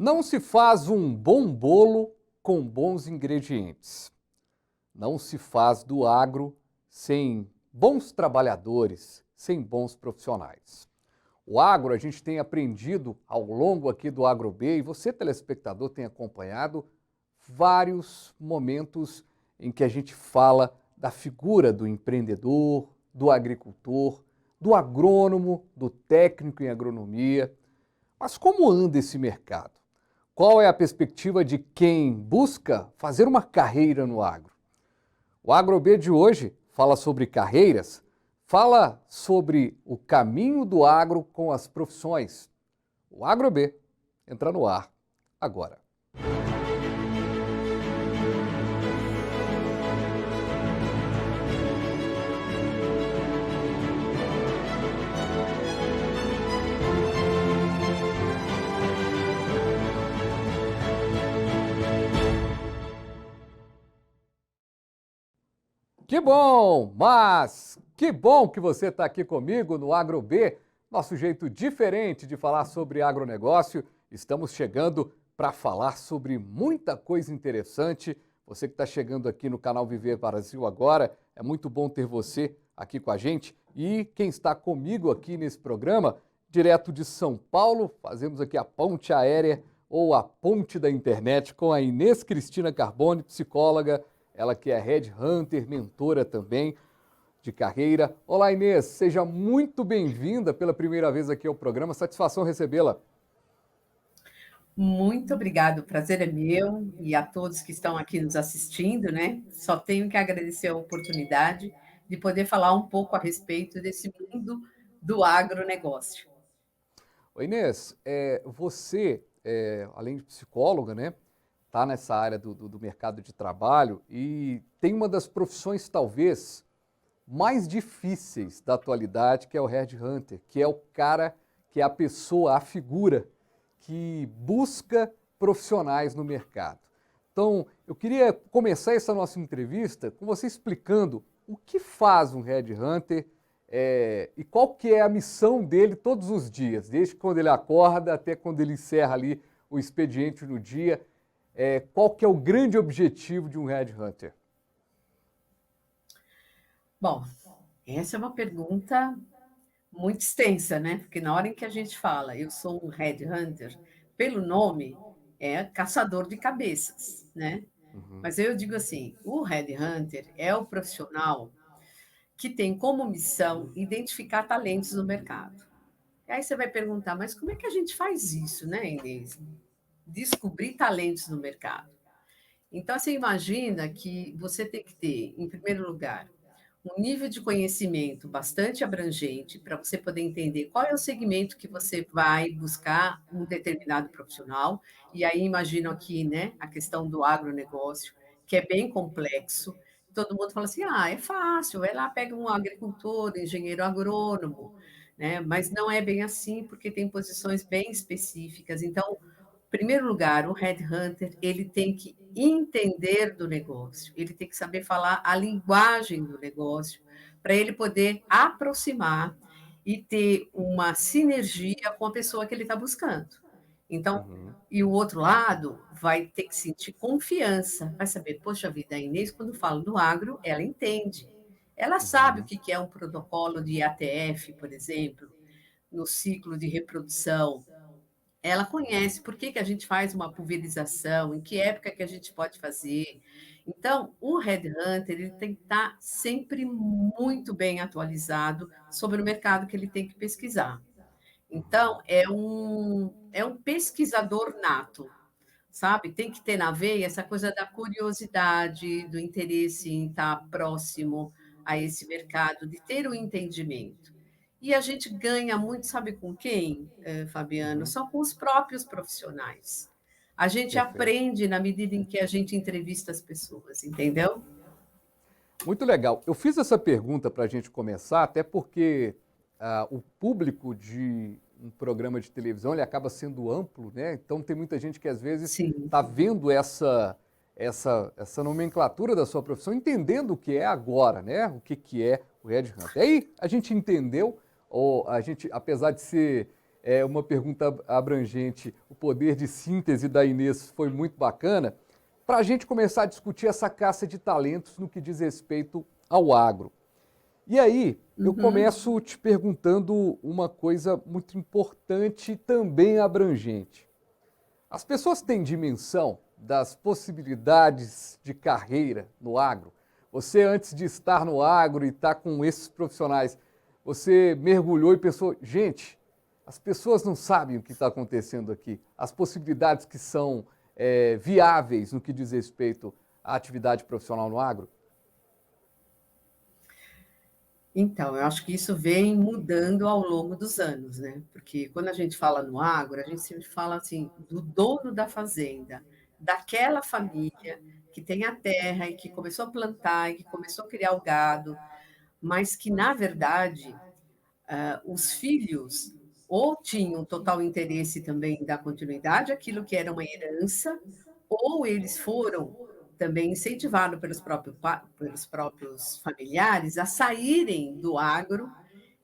Não se faz um bom bolo com bons ingredientes. Não se faz do agro sem bons trabalhadores, sem bons profissionais. O agro, a gente tem aprendido ao longo aqui do AgroB, e você, telespectador, tem acompanhado vários momentos em que a gente fala da figura do empreendedor, do agricultor, do agrônomo, do técnico em agronomia. Mas como anda esse mercado? Qual é a perspectiva de quem busca fazer uma carreira no agro? O AgroB de hoje fala sobre carreiras, fala sobre o caminho do agro com as profissões. O AgroB entra no ar agora. Que bom, mas que bom que você está aqui comigo no AgroB, nosso jeito diferente de falar sobre agronegócio. Estamos chegando para falar sobre muita coisa interessante. Você que está chegando aqui no canal Viver Brasil agora, é muito bom ter você aqui com a gente. E quem está comigo aqui nesse programa, direto de São Paulo, fazemos aqui a ponte aérea ou a ponte da internet com a Inês Cristina Carbone, psicóloga. Ela que é headhunter, mentora também de carreira. Olá, Inês, seja muito bem-vinda pela primeira vez aqui ao programa. Satisfação recebê-la. Muito obrigado, o prazer é meu e a todos que estão aqui nos assistindo, né? Só tenho que agradecer a oportunidade de poder falar um pouco a respeito desse mundo do agronegócio. Oi, Inês, você, além de psicóloga, né, está nessa área do mercado de trabalho e tem uma das profissões, talvez, mais difíceis da atualidade, que é o headhunter, que é o cara, que é a pessoa, a figura que busca profissionais no mercado. Então, eu queria começar essa nossa entrevista com você explicando o que faz um headhunter e qual que é a missão dele todos os dias, desde quando ele acorda até quando ele encerra ali o expediente no dia. Qual que é o grande objetivo de um headhunter? Bom, essa é uma pergunta muito extensa, né? Porque na hora em que a gente fala, eu sou um headhunter, pelo nome, é caçador de cabeças, né? Uhum, Mas eu digo assim, o headhunter é o profissional que tem como missão identificar talentos no mercado. E aí você vai perguntar, mas como é que a gente faz isso, né, Inês? Descobrir talentos no mercado. Então, você imagina que você tem que ter, em primeiro lugar, um nível de conhecimento bastante abrangente para você poder entender qual é o segmento que você vai buscar um determinado profissional. E aí imagino aqui, né, a questão do agronegócio, que é bem complexo. Todo mundo fala assim: "Ah, é fácil, vai lá, pega um agricultor, engenheiro agrônomo", né? Mas não é bem assim, porque tem posições bem específicas. Então, em primeiro lugar, o headhunter, ele tem que entender do negócio, ele tem que saber falar a linguagem do negócio, para ele poder aproximar e ter uma sinergia com a pessoa que ele está buscando. Então, uhum, e o outro lado vai ter que sentir confiança, vai saber, poxa vida, a Inês, quando fala do agro, ela entende. Ela sabe o uhum, que é um protocolo de ATF, por exemplo, no ciclo de reprodução, ela uhum, conhece por que a gente faz uma pulverização, em que época que a gente pode fazer. Então, o headhunter ele tem que estar sempre muito bem atualizado sobre o mercado que ele tem que pesquisar. uhum. Então, é um pesquisador nato, sabe? Tem que ter na veia essa coisa da curiosidade, do interesse em estar próximo a esse mercado, de ter o entendimento. E a gente ganha muito, sabe com quem, Fabiano? Uhum. Só com os próprios profissionais. A gente Perfeito. aprende na medida em que a gente entrevista as pessoas, entendeu? Muito legal. Eu fiz essa pergunta para a gente começar, até porque o público de um programa de televisão ele acaba sendo amplo, né? Então tem muita gente que às vezes Sim. está vendo essa nomenclatura da sua profissão, entendendo o que é agora, né? O que é o headhunter. Aí a gente entendeu, ou a gente, apesar de ser é uma pergunta abrangente. O poder de síntese da Inês foi muito bacana. Para a gente começar a discutir essa caça de talentos no que diz respeito ao agro. E aí, eu Uhum. começo te perguntando uma coisa muito importante e também abrangente. As pessoas têm dimensão das possibilidades de carreira no agro? Você, antes de estar no agro e estar com esses profissionais, você mergulhou e pensou, gente, as pessoas não sabem o que está acontecendo aqui, as possibilidades que são viáveis no que diz respeito à atividade profissional no agro? Então, eu acho que isso vem mudando ao longo dos anos, né? Porque quando a gente fala no agro, a gente sempre fala assim do dono da fazenda, daquela família que tem a terra e que começou a plantar e que começou a criar o gado, mas que, na verdade, os filhos ou tinham total interesse também da continuidade, aquilo que era uma herança, ou eles foram também incentivados pelos próprios familiares a saírem do agro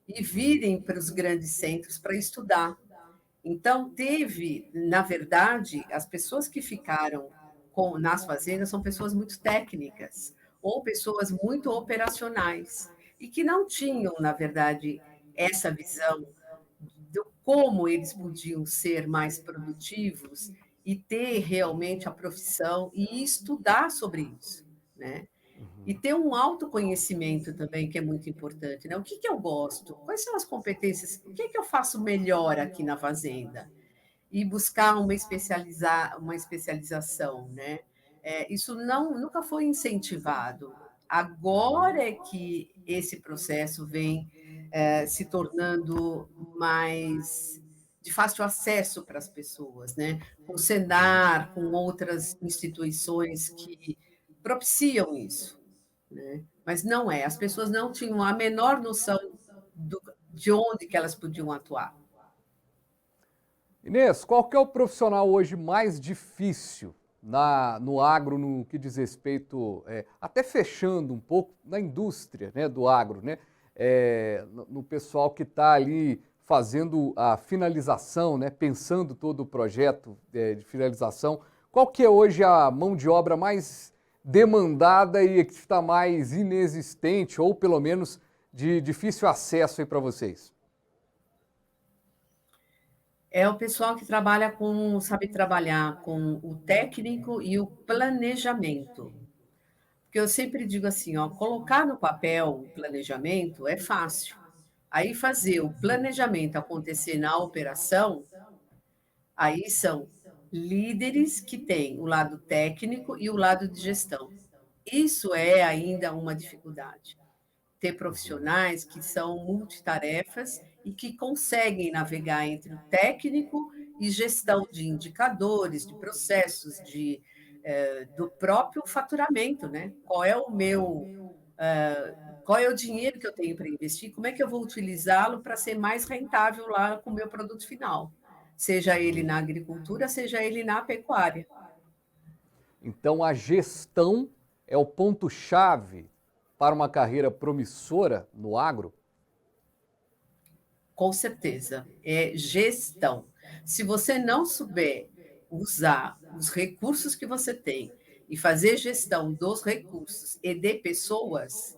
e Uhum. virem para os grandes centros para estudar. Então, teve, na verdade, as pessoas que ficaram nas fazendas são pessoas muito técnicas ou pessoas muito operacionais e que não tinham, na verdade, essa visão de como eles podiam ser mais produtivos e ter realmente a profissão e estudar sobre isso, né? E Uhum. ter um autoconhecimento também, que é muito importante, né? O que que eu gosto? Quais são as competências? O que que eu faço melhor aqui na fazenda? E buscar uma especialização, né? Isso nunca foi incentivado. Uhum. Agora é que esse processo vem se tornando mais de fácil acesso para as pessoas, né? Com o Uhum. Senar, com outras instituições que propiciam isso, né? Mas não é, as pessoas não tinham a menor noção de onde que elas podiam atuar. Inês, qual que é o profissional hoje mais difícil no agro, no que diz respeito, até fechando um pouco, na indústria, né, do agro, né? No pessoal que está ali fazendo a finalização, né, pensando todo o projeto de finalização. Qual que é hoje a mão de obra mais demandada e que está mais inexistente, ou pelo menos de difícil acesso aí para vocês? É o pessoal que sabe trabalhar com o técnico e o planejamento. Porque eu sempre digo assim, ó, colocar no papel o planejamento é fácil. Aí fazer o planejamento acontecer na operação, aí são líderes que têm o lado técnico e o lado de gestão. Isso é ainda uma dificuldade. Ter Uhum. profissionais que são multitarefas e que conseguem navegar entre o técnico e gestão de indicadores, de processos, do próprio faturamento, né? Qual é o dinheiro que eu tenho para investir? Como é que eu vou utilizá-lo para ser mais rentável lá com o meu produto final? Seja ele Uhum. na agricultura, seja ele na pecuária. Então, a gestão é o ponto-chave para uma carreira promissora no agro? Com certeza, é gestão. Se você não souber usar os recursos que você tem e fazer gestão dos recursos e de pessoas,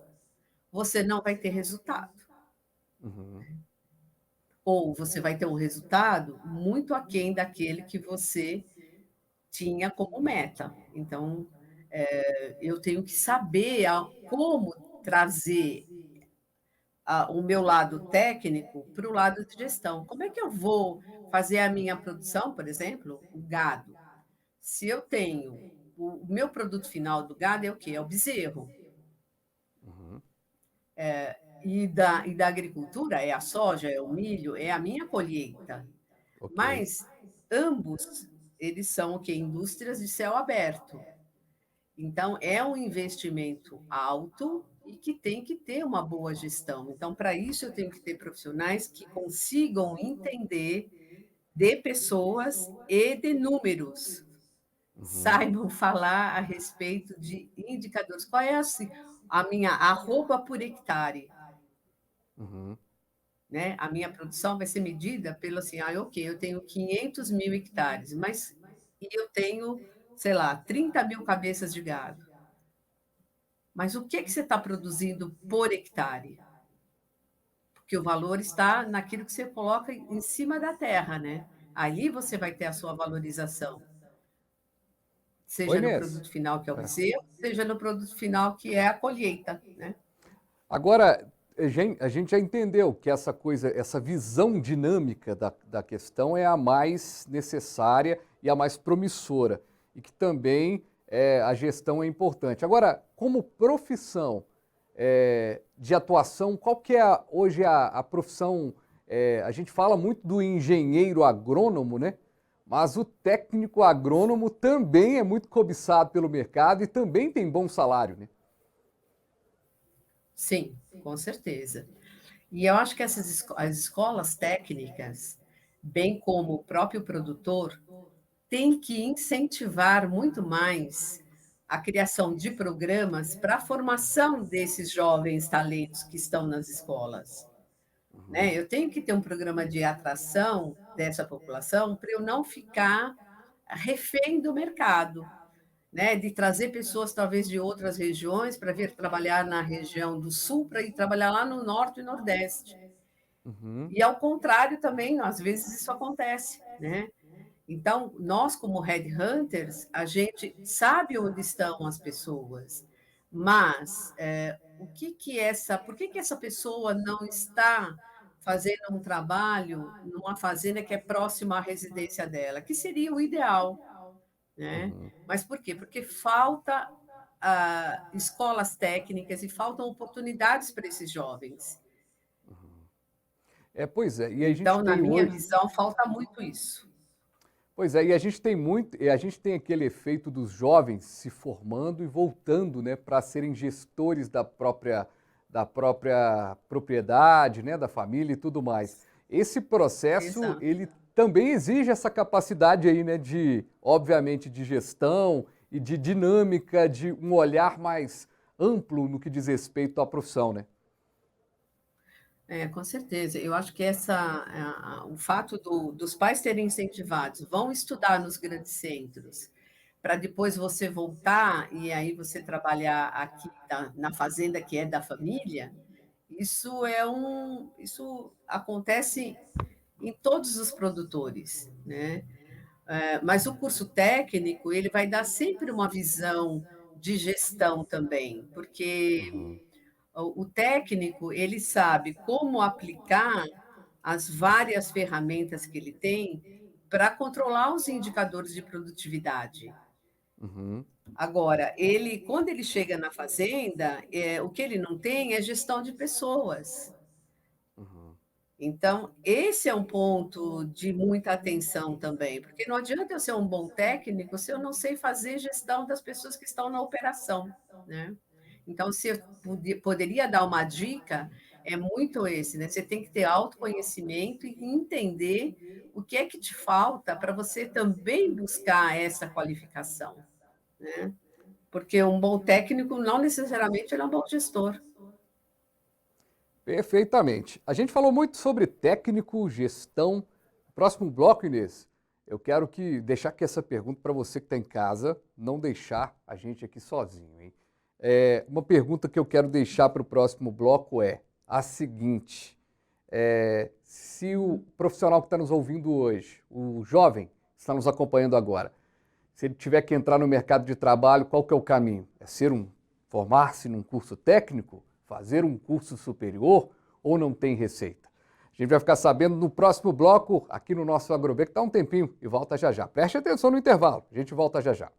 você não vai ter resultado. Uhum. Ou você vai ter um resultado muito aquém daquele que você tinha como meta. Então, eu tenho que saber como trazer o meu lado técnico para o lado de gestão. Como é que eu vou fazer a minha produção, por exemplo, o gado? Se eu tenho o meu produto final do gado é o quê? É o bezerro. Uhum. E da agricultura é a soja, é o milho, é a minha colheita. Ok. Mas ambos, eles são o quê? Indústrias de céu aberto. Então, é um investimento alto e que tem que ter uma boa gestão. Então, para isso, eu tenho que ter profissionais que consigam entender de pessoas e de números, Uhum. saibam falar a respeito de indicadores. Qual é assim, a minha arroba por hectare? Uhum. né? A minha produção vai ser medida pelo assim, ok, eu tenho 500 mil hectares, mas e eu tenho, sei lá, 30 mil cabeças de gado. Mas o que você está produzindo por hectare? Porque o valor está naquilo que você coloca em cima da terra, né? Aí você vai ter a sua valorização, Oi, seja no Inês. produto final, que é o É. bezerro, seja no produto final, que é a colheita, né? Agora, a gente já entendeu que essa coisa, essa visão dinâmica da questão é a mais necessária e a mais promissora, e que também a gestão é importante. Agora, como profissão de atuação, qual que é hoje a profissão? A gente fala muito do engenheiro agrônomo, né? Mas o técnico agrônomo também é muito cobiçado pelo mercado e também tem bom salário, né? Sim, com certeza. E eu acho que as escolas técnicas, bem como o próprio produtor, têm que incentivar muito mais a criação de programas para a formação desses jovens talentos que estão nas escolas, Uhum, né? Eu tenho que ter um programa de atração dessa população para eu não ficar refém do mercado, né? De trazer pessoas talvez de outras regiões para vir trabalhar na região do sul para ir trabalhar lá no norte e nordeste. uhum, E ao contrário também, às vezes isso acontece, né? Então, nós como headhunters, a gente sabe onde estão as pessoas, mas por que essa pessoa não está fazendo um trabalho numa fazenda que é próxima à residência dela, que seria o ideal, né? uhum. Mas por quê? Porque falta escolas técnicas e faltam oportunidades para esses jovens. Pois é, e a gente Então, na tem minha hoje, visão, falta muito isso. pois é, e a gente tem muito, e a gente tem aquele efeito dos jovens se formando e voltando, né, para serem gestores da própria propriedade, né, da família e tudo mais. Esse processo, Exato. ele também exige essa capacidade aí, né, obviamente, de gestão e de dinâmica, de um olhar mais amplo no que diz respeito à profissão, né? Com certeza. Eu acho que o fato dos pais terem incentivados, vão estudar nos grandes centros, para depois você voltar e aí você trabalhar aqui na fazenda que é da família, isso acontece em todos os produtores, né? Mas o curso técnico, ele vai dar sempre uma visão de gestão também, porque Uhum, o técnico, ele sabe como aplicar as várias ferramentas que ele tem para controlar os indicadores de produtividade. uhum, Agora, quando ele chega na fazenda, o que ele não tem é gestão de pessoas. uhum. Então, esse é um ponto de muita atenção também, porque não adianta eu ser um bom técnico se eu não sei fazer gestão das pessoas que estão na operação, né? Então, se eu poderia dar uma dica, é muito esse, né? Você tem que ter autoconhecimento e entender o que é que te falta para você também buscar essa qualificação, né? Porque um bom técnico não necessariamente ele é um bom gestor. Perfeitamente. A gente falou muito sobre técnico, gestão. Próximo bloco, Inês, eu quero deixar aqui essa pergunta para você que está em casa, não deixar a gente aqui sozinho, hein? Uma pergunta que eu quero deixar para o próximo bloco é a seguinte: se o profissional que está nos ouvindo hoje, o jovem que está nos acompanhando agora, se ele tiver que entrar no mercado de trabalho, qual que é o caminho? Formar-se num curso técnico? Fazer um curso superior? Ou não tem receita? A gente vai ficar sabendo no próximo bloco, aqui no nosso AgroB, que está um tempinho e volta já já. Preste atenção no intervalo, a gente volta já já.